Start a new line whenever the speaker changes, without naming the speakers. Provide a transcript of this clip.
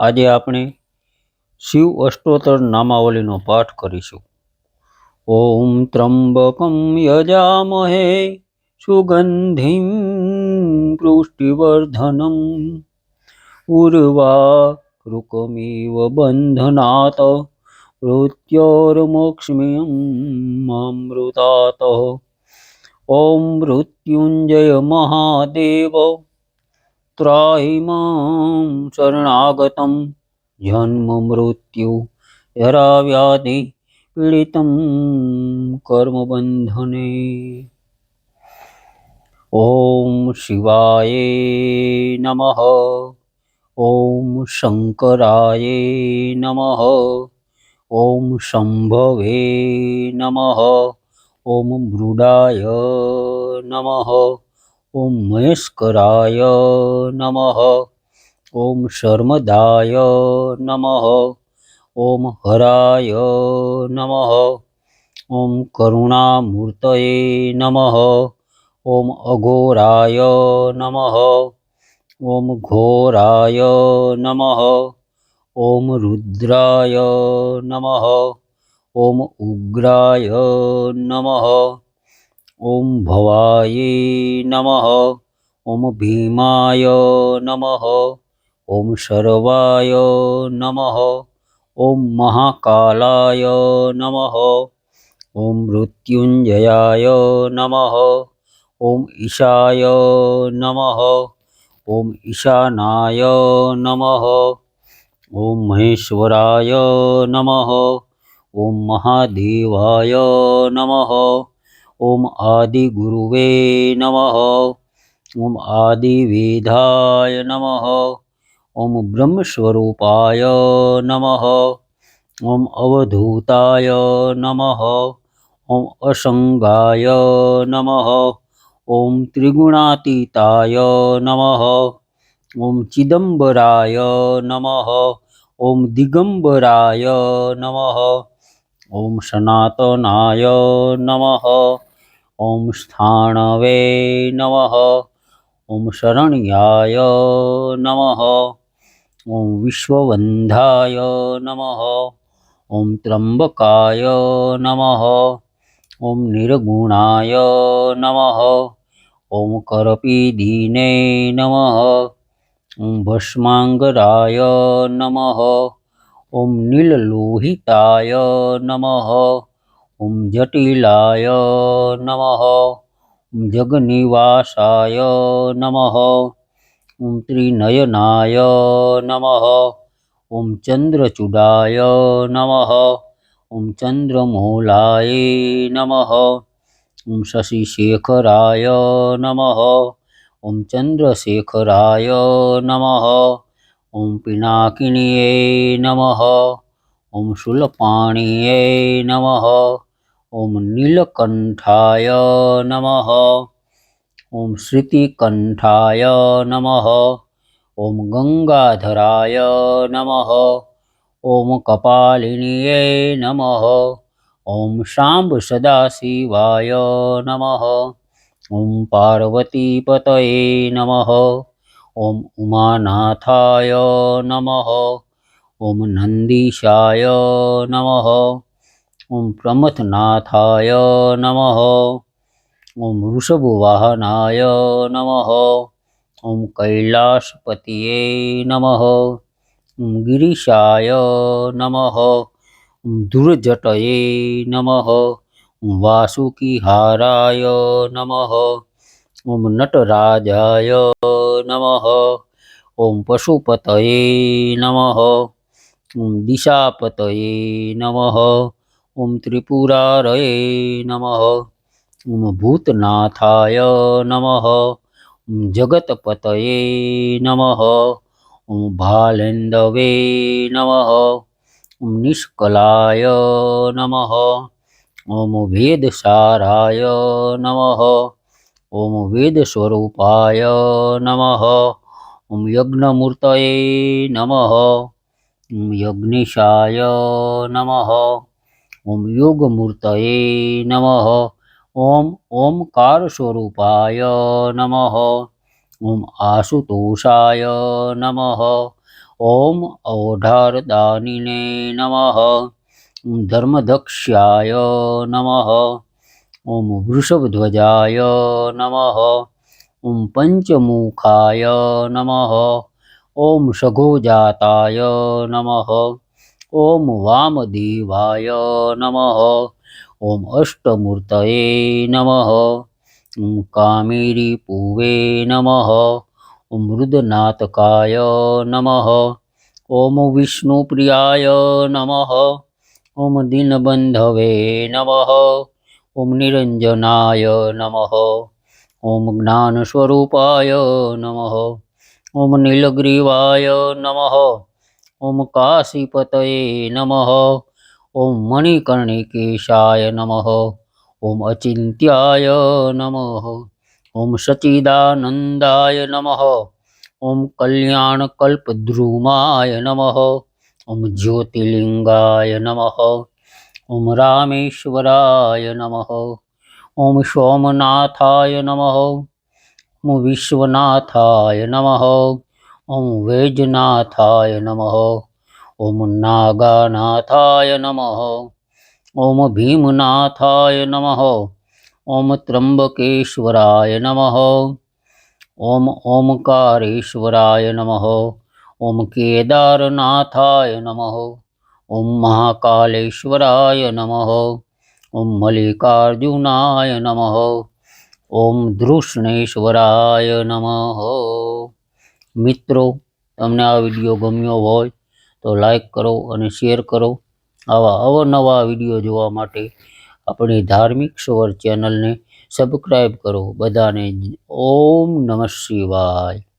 આજે આપણે શિવ અષ્ટોત્તર નામાવલીનો પાઠ કરીશું. ઓમ ત્રંબકમ યજામહે સુગંધિમ પુષ્ટિવર્ધનમ ઉર્વારુકમિવ બંધનાત મૃત્યોર્મોક્ષમિયમૃતાત. ઓમ મૃત્યુંજય મહાદેવ ત્રાહિ માં શરણાગતમ જન્મ મૃત્યુ જરા વ્યાધિ પીડિતમ કર્મબંધને. ઓમ શિવાય નમઃ. ઓમ શંકરાય નમઃ. ઓમ શંભવે નમઃ. ઓમ મૃડાય નમઃ. ઓમ મહેશ્કરાય નમઃ. ઓમ શર્મદાય નમઃ. ઓમ હરાય નમઃ. ઓમ કરુણામૂર્તયે નમઃ. ઓમ અઘોરાય નમઃ. ઓમ ઘોરાય નમઃ. ઓમ રુદ્રાય નમઃ. ઓમ ઉગ્રાય નમઃ. ઓમ ભવાય નમઃ. ઓમ ભીમાય નમઃ. ઓમ શર્વાય નમઃ. ઓમ મહાકાલાય નમઃ. ઓમ મૃત્યુંજયાય નમઃ. ઓમ ઈશાય નમઃ. ઓમ ઈશાનાય નમઃ. ઓમ મહેશ્વરાય નમઃ. ઓમ મહાદેવાય નમઃ. ઓમ આદિગુરુવે નમઃ. ઓમ આદિવેદાય નમઃ. ઓમ બ્રહ્મસ્વરૂપાય નમઃ. ઓમ અવધૂતાય નમઃ. ઓમ અસંગાય નમઃ. ઓમ ત્રિગુણાતીતાય નમઃ. ઓમ ચિદંબરાય નમઃ. ઓમ દિગંબરાય નમઃ. ઓમ સનાતનાય નમઃ. ઓમ સ્થાણવે નમઃ. ઓમ શરણ્યાય નમઃ. ઓમ વિશ્વવંધાય નમઃ. ઓમ ત્રંબકાય નમઃ. ઓમ નિર્ગુણાય નમઃ. ઓમ કરપીદીને નમઃ. ઓમ ભસ્માંગરાય નમઃ. ઓમ નીલલોહિતાય નમઃ. ઓમ જટિલાય નમઃ. ઓમ જગનિવાસાય નમઃ. ઓમ ત્રિનયનાય નમઃ. ઓમ ચંદ્રચૂડાય નમઃ. ઓમ ચંદ્રમૌલાય નમઃ. ઓમ શશિશેખરાય નમઃ. ઓમ ચંદ્રશેખરાય નમઃ. ઓમ પિનાકિન્યે નમઃ. ઓમ શૂલપાણિયે નમઃ. ઓમ નીલકંઠાય નમઃ. ઓમ શ્રુતિકંઠાય નમઃ. ઓમ ગંગાધરાય નમઃ. ઓમ કપાલિન્યે નમઃ. ઓમ શાંબ સદાશિવાય નમઃ. ઓમ પાર્વતીપતયે નમઃ. ઓમ ઉમાનાથાય નમઃ. ઓમ નંદીશાય નમઃ. ઓમ પ્રમથનાથાય નમઃ. ઓમ વૃષભવાહનાય નમઃ. ઓમ કૈલાસપતયે નમઃ. ઓમ ગિરીશાય નમઃ. ઓમ ધુર્જટયે નમઃ. ઓમ વાસુકિહારાય નમઃ. ઓમ નટરાજાય નમઃ. ઓમ પશુપતયે નમઃ. ઓમ દિશાપતયે નમઃ. ઓમ ત્રિપુરારયે નમઃ. ઓમ ભૂતનાથાય નમઃ. ઓમ જગતપતયે નમઃ. ઓમ ભાલેન્દવે નમઃ. ઓમ નિષ્કલાય નમઃ. ઓમ વેદસારાય નમઃ. ઓમ વેદસ્વરૂપાય નમઃ. ઓમ યજ્ઞમૂર્તયે નમઃ. ઓમ યજ્ઞેશાય નમઃ. ઓમ યોગમૂર્તયે નમઃ. ઓમ ઓમકાર સ્વરૂપાય નમઃ. ઓમ આશુતોષાય નમઃ. ઓમ અવધારદાનીને નમઃ. ઓમ ધર્મદક્ષાય નમઃ. ઓમ વૃષભધ્વજાય નમઃ. ઓમ પંચમુખાય નમઃ. ઓમ સઘોજાતાય નમઃ. ઓમ વામદેવાય નમઃ. ઓમ અષ્ટમૂર્તયે નમઃ. ઓમ કામેરી પૂવે નમઃ. ઓમ મૃદનાથકાય નમઃ. ઓમ વિષ્ણુપ્રિયાય નમઃ. ઓમ દીનબંધવે નમઃ. ઓમ નિરંજનાય નમઃ. ઓમ જ્ઞાનસ્વરૂપાય નમઃ. ઓમ નીલગ્રીવાય નમઃ. ઓમ કાશીપતये નમઃ. ઓમ મણિકર્ણિકેશાય નમઃ. ઓમ અચિંત્યાય નમઃ. ઓમ સચ્ચિદાનંદાય નમઃ. ઓમ કલ્યાણકલ્પદ્રુમાય નમઃ. ઓમ જ્યોતિર્લિંગાય નમઃ. ઓમ રામેશ્વરાય નમઃ. ઓમ સોમનાથાય નમઃ. ઓમ વિશ્વનાથાય નમઃ. ઓમ વૈજનાથાય નમઃ. ઓમ નાગાનાથાય નમઃ. ઓમ ભીમનાથાય નમઃ. ઓમ ત્રંબકેશ્વરાય નમઃ. ઓમ ઓમકારેશ્વરાય નમઃ. ઓમ કેદારનાથાય નમઃ. ઓમ મહાકાલેશ્વરાય નમઃ. ઓમ મલ્લિકાર્જુનાય નમઃ. ઓમ ધૃષ્ણેશ્વરાય નમઃ. મિત્રો, તમને આ વિડીયો ગમ્યો હોય તો લાઈક કરો અને શેર કરો. આવા અવનવા વિડીયો જોવા માટે આપણી ધાર્મિક સવર ચેનલને સબસ્ક્રાઈબ કરો. બધાને ઓમ નમઃ શિવાય.